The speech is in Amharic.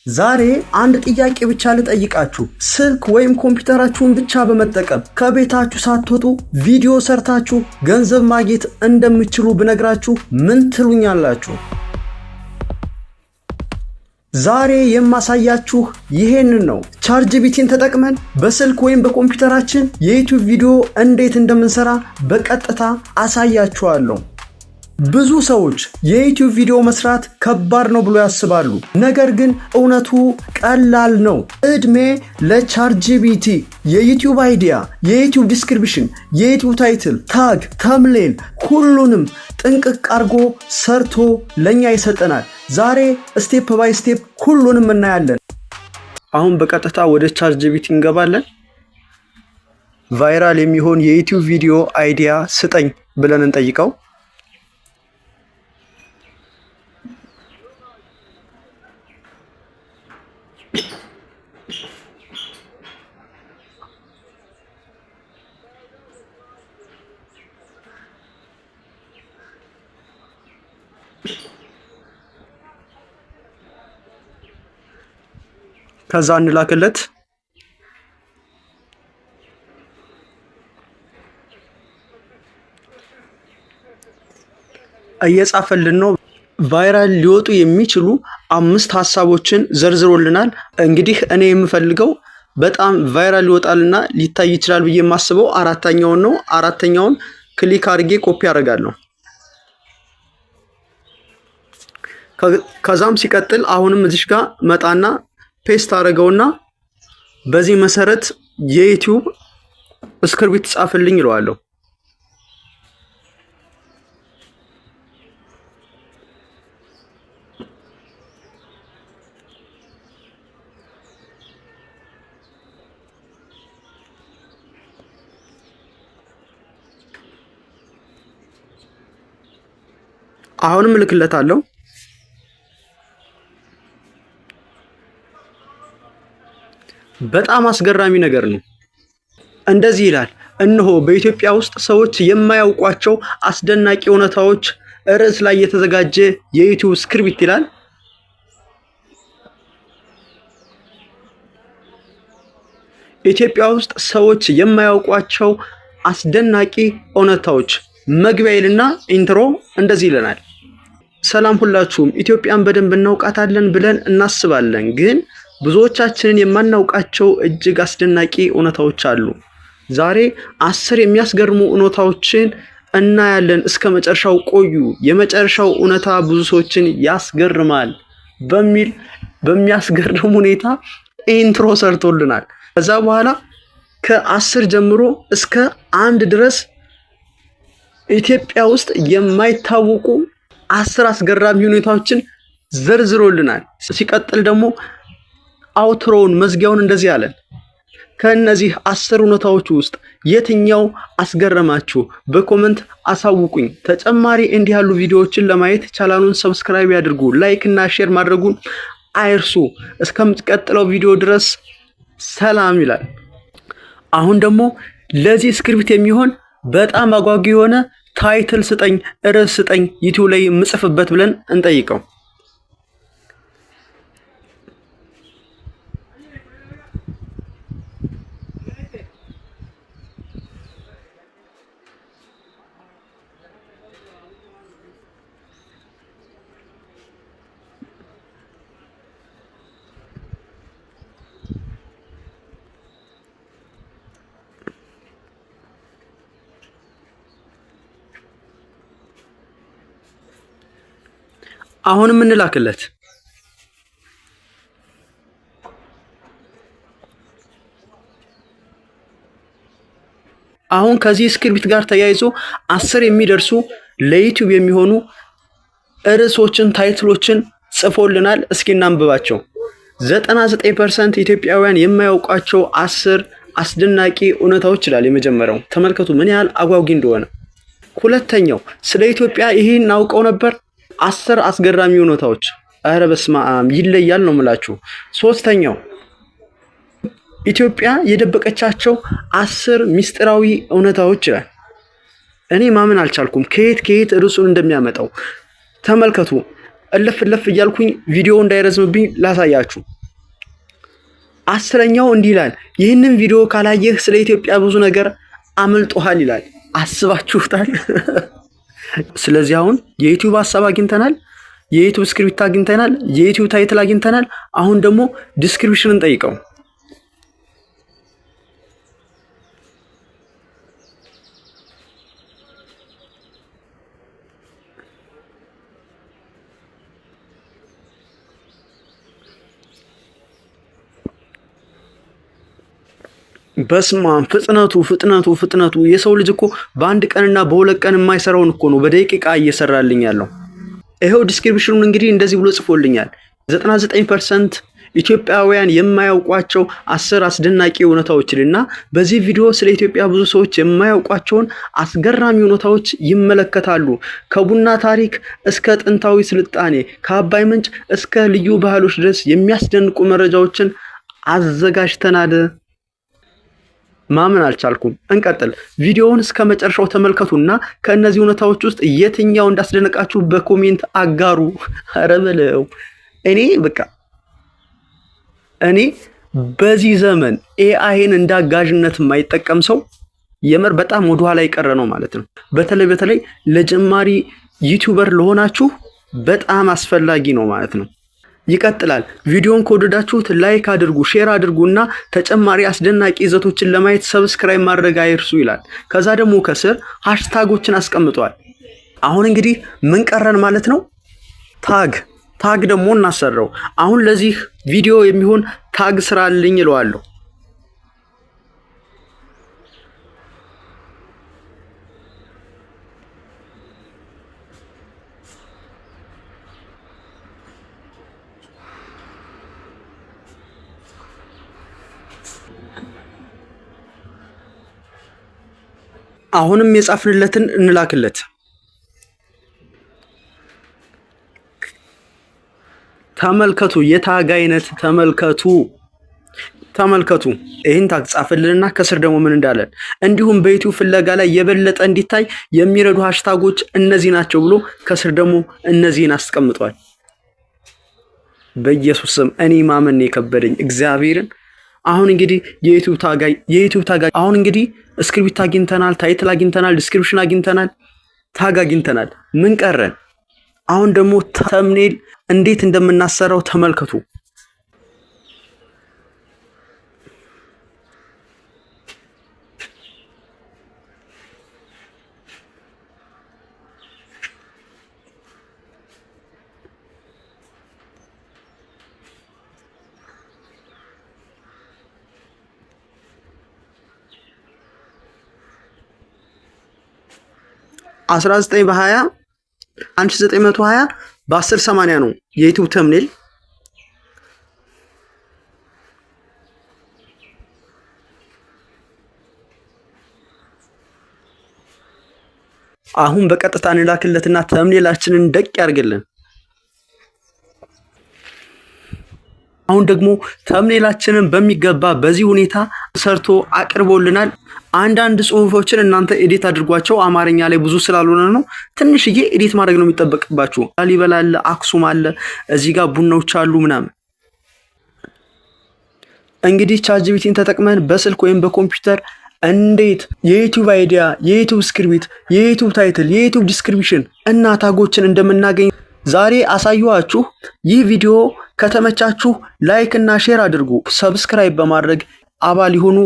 ዛሬ አንድ ጥያቄ ብቻ ልጠይቃችሁ። ስልክ ወይም ኮምፒውተራችሁን ብቻ በመጠቀም ከቤታችሁ ሳትወጡ ቪዲዮ ሰርታችሁ ገንዘብ ማግኘት እንደምትችሉ ብነግራችሁ ምን ትሉኛላችሁ? ዛሬ የማሳያችሁ ይሄንን ነው። ቻትጂፒቲን ተጠቅመን በስልክ ወይም በኮምፒውተራችን የዩቲዩብ ቪዲዮ እንዴት እንደምንሰራ በቀጥታ አሳያችኋለሁ። ብዙ ሰዎች የዩቲዩብ ቪዲዮ መስራት ከባድ ነው ብሎ ያስባሉ። ነገር ግን እውነቱ ቀላል ነው። እድሜ ለቻትጂፒቲ። የዩቲዩብ አይዲያ፣ የዩቲዩብ ዲስክሪፕሽን፣ የዩቲዩብ ታይትል፣ ታግ፣ ተምሌል ሁሉንም ጥንቅቅ አድርጎ ሰርቶ ለኛ ይሰጠናል። ዛሬ ስቴፕ ባይ ስቴፕ ሁሉንም እናያለን። አሁን በቀጥታ ወደ ቻትጂፒቲ እንገባለን። ቫይራል የሚሆን የዩቲዩብ ቪዲዮ አይዲያ ስጠኝ ብለን እንጠይቀው። ከዛ እንላክለት። እየጻፈልን ነው። ቫይራል ሊወጡ የሚችሉ 5 ሐሳቦችን ዘርዝሮልናል። እንግዲህ እኔ የምፈልገው በጣም ቫይራል ሊወጣልና ሊታይ ይችላል ብዬ የማስበው አራተኛውን ነው። አራተኛውን ክሊክ አድርጌ ኮፒ አደርጋለሁ። ከዛም ሲቀጥል አሁንም እዚህ ጋር መጣና ፔስት አደረገውና በዚህ መሰረት የዩቲዩብ ስክሪፕት ጻፍልኝ ይለዋለሁ። አሁንም እልክለታለሁ። በጣም አስገራሚ ነገር ነው። እንደዚህ ይላል። እነሆ በኢትዮጵያ ውስጥ ሰዎች የማያውቋቸው አስደናቂ እውነታዎች ርዕስ ላይ የተዘጋጀ የዩቲዩብ ስክሪፕት ይላል። ኢትዮጵያ ውስጥ ሰዎች የማያውቋቸው አስደናቂ እውነታዎች መግቢያ ይልና ኢንትሮ እንደዚህ ይለናል። ሰላም ሁላችሁም። ኢትዮጵያን በደንብ እናውቃታለን ብለን እናስባለን፣ ግን ብዙዎቻችንን የማናውቃቸው እጅግ አስደናቂ እውነታዎች አሉ። ዛሬ 10 የሚያስገርሙ እውነታዎችን እናያለን። እስከ መጨረሻው ቆዩ። የመጨረሻው እውነታ ብዙ ሰዎችን ያስገርማል በሚል በሚያስገርም ሁኔታ ኢንትሮ ሰርቶልናል። ከዛ በኋላ ከ10 ጀምሮ እስከ 1 ድረስ ኢትዮጵያ ውስጥ የማይታወቁ 10 አስገራሚ ሁኔታዎችን ዘርዝሮልናል። ሲቀጥል ደግሞ አውትሮውን መዝጊያውን እንደዚህ አለን። ከነዚህ 10 እውነታዎች ውስጥ የትኛው አስገረማችሁ? በኮመንት አሳውቁኝ። ተጨማሪ እንዲህ ያሉ ቪዲዮዎችን ለማየት ቻናሉን ሰብስክራይብ ያድርጉ፣ ላይክ እና ሼር ማድረጉን አይርሱ። እስከምትቀጥለው ቪዲዮ ድረስ ሰላም ይላል። አሁን ደግሞ ለዚህ ስክሪፕት የሚሆን በጣም አጓጊ የሆነ ታይትል ስጠኝ፣ ርዕስ ስጠኝ ዩቲዩብ ላይ የምጽፍበት ብለን እንጠይቀው። አሁንም እንላክለት። አሁን ከዚህ ስክሪፕት ጋር ተያይዞ 10 የሚደርሱ ለዩቲዩብ የሚሆኑ ርዕሶችን ታይትሎችን ጽፎልናል። እስኪ እናንብባቸው። 99% ኢትዮጵያውያን የማያውቋቸው 10 አስደናቂ እውነታዎች ይላል የመጀመሪያው። ተመልከቱ ምን ያህል አጓጊ እንደሆነ። ሁለተኛው ስለ ኢትዮጵያ ይሄን አውቀው ነበር? 10 አስገራሚ እውነታዎች። ኧረ በስመ አብ ይለያል ነው የምላችሁ። ሶስተኛው ኢትዮጵያ የደበቀቻቸው 10 ሚስጥራዊ እውነታዎች ይላል። እኔ ማመን አልቻልኩም ከየት ርዕሱን እንደሚያመጣው። ተመልከቱ። እልፍ እያልኩኝ ቪዲዮ እንዳይረዝምብኝ ላሳያችሁ። 10ኛው እንዲህ ይላል፣ ይህንን ቪዲዮ ካላየህ ስለ ኢትዮጵያ ብዙ ነገር አምልጦሃል ይላል። አስባችሁታል? ስለዚህ አሁን የዩቲዩብ ሀሳብ አግኝተናል፣ የዩቲዩብ ስክሪፕት አግኝተናል፣ የዩቲዩብ ታይትል አግኝተናል። አሁን ደግሞ ዲስክሪፕሽንን ጠይቀው። በስማም ፍጥነቱ የሰው ልጅ እኮ በአንድ ቀንና በሁለት ቀን የማይሰራውን እኮ ነው በደቂቃ እየሰራልኝ ያለው። ይሄው ዲስክሪፕሽኑን እንግዲህ እንደዚህ ብሎ ጽፎልኛል። 99% ኢትዮጵያውያን የማያውቋቸው 10 አስደናቂ እውነታዎችንና በዚህ ቪዲዮ ስለ ኢትዮጵያ ብዙ ሰዎች የማያውቋቸውን አስገራሚ እውነታዎች ይመለከታሉ። ከቡና ታሪክ እስከ ጥንታዊ ስልጣኔ፣ ከአባይ ምንጭ እስከ ልዩ ባህሎች ድረስ የሚያስደንቁ መረጃዎችን አዘጋጅተናል። ማመን አልቻልኩም። እንቀጥል። ቪዲዮውን እስከ መጨረሻው ተመልከቱና ከእነዚህ እውነታዎች ውስጥ የትኛው እንዳስደነቃችሁ በኮሜንት አጋሩ። ኧረ በለው። እኔ በዚህ ዘመን ኤአይን እንዳጋዥነት የማይጠቀም ሰው የምር በጣም ወደ ኋላ የቀረ ነው ማለት ነው። በተለይ ለጀማሪ ዩቲዩበር ለሆናችሁ በጣም አስፈላጊ ነው ማለት ነው። ይቀጥላል። ቪዲዮን ከወደዳችሁት ላይክ አድርጉ፣ ሼር አድርጉና ተጨማሪ አስደናቂ ይዘቶችን ለማየት ሰብስክራይብ ማድረግ አይርሱ ይላል። ከዛ ደግሞ ከስር ሃሽታጎችን አስቀምጧል። አሁን እንግዲህ ምን ቀረን ማለት ነው? ታግ ደግሞ እናሰራው። አሁን ለዚህ ቪዲዮ የሚሆን ታግ ስራልኝ እለዋለሁ። አሁንም የጻፍንለትን እንላክለት። ተመልከቱ፣ የታግ አይነት ተመልከቱ። ይህን ታግ ጻፈልንና ከስር ደግሞ ምን እንዳለን፣ እንዲሁም በዩቲዩብ ፍለጋ ላይ የበለጠ እንዲታይ የሚረዱ ሃሽታጎች እነዚህ ናቸው ብሎ ከስር ደግሞ እነዚህን አስቀምጧል። በኢየሱስ ስም እኔ ማመን የከበደኝ እግዚአብሔርን። አሁን እንግዲህ የዩቲዩብ ታግ አሁን እንግዲህ ስክሪፕት አግኝተናል፣ ታይትል አግኝተናል፣ ዲስክሪፕሽን አግኝተናል፣ ታግ አግኝተናል። ምን ቀረን? አሁን ደግሞ ተምኔል እንዴት እንደምናሰራው ተመልከቱ። በ1920 1920 በ1080 ነው የዩቲዩብ ተምኔል። አሁን በቀጥታ እንላክለትና ተምኔላችንን ደቅ ያርግልን። አሁን ደግሞ ተምኔላችንን በሚገባ በዚህ ሁኔታ ሰርቶ አቅርቦልናል። አንዳንድ ጽሁፎችን እናንተ ኤዲት አድርጓቸው፣ አማርኛ ላይ ብዙ ስላልሆነ ነው። ትንሽዬ ኤዲት ማድረግ ነው የሚጠበቅባችሁ። ላሊበላ አለ፣ አክሱም አለ፣ እዚህ ጋር ቡናዎች አሉ ምናምን። እንግዲህ ቻትጂፒቲን ተጠቅመን በስልክ ወይም በኮምፒውተር እንዴት የዩቲዩብ አይዲያ፣ የዩቲዩብ ስክሪፕት፣ የዩቲዩብ ታይትል፣ የዩቲዩብ ዲስክሪፕሽን እና ታጎችን እንደምናገኝ ዛሬ አሳየኋችሁ። ይህ ቪዲዮ ከተመቻችሁ ላይክ እና ሼር አድርጉ። ሰብስክራይብ በማድረግ አባል ይሁኑ።